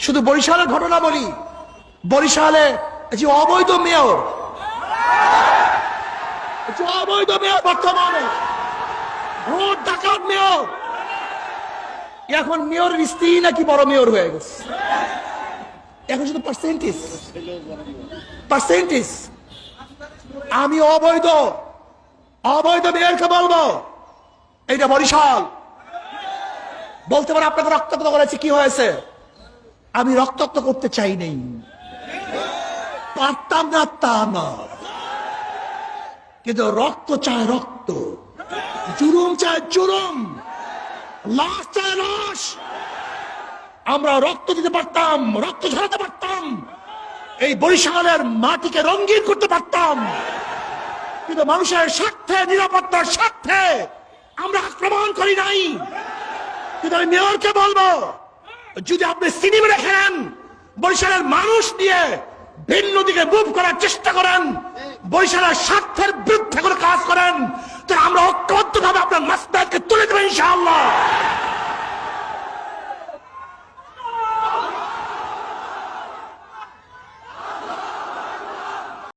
শুধু বরিশালের ঘটনা বলি, বরিশালে যে অবৈধ মেয়র, বর্তমানে ভোট ডাকাত মেয়র, এখন মেয়রের স্ত্রী নাকি বড় মেয়র হয়ে গেছে। এখন শুধু পার্সেন্টেজ। আমি অবৈধ মেয়রকে বলবো এইটা বরিশাল। বলতে পারে আপনাকে রক্তাক্ত করেছে, কি হয়েছে? আমি রক্তাক্ত করতে চাই নাই, পারতাম না তা না, কিন্তু রক্ত চায় রক্ত, জুলুম চায় জুলুম, লাশ চায় লাশ। আমরা রক্ত দিতে পারতাম, রক্ত ঝরাতে পারতাম, এই বরিশালের মাটিকে রঙিন করতে পারতাম, কিন্তু মানুষের স্বার্থে, নিরাপত্তার স্বার্থে আমরা আক্রমণ করি নাই। কিন্তু আমি মেয়রকে বলবো, যদি আপনি সিনেমা দেখেন, বরিশালের মানুষ নিয়ে ভিন্ন দিকে মুভ করার চেষ্টা করেন, বরিশালের স্বার্থের বিরুদ্ধে কোনো কাজ করেন, তো আমরা ঐক্যবদ্ধভাবে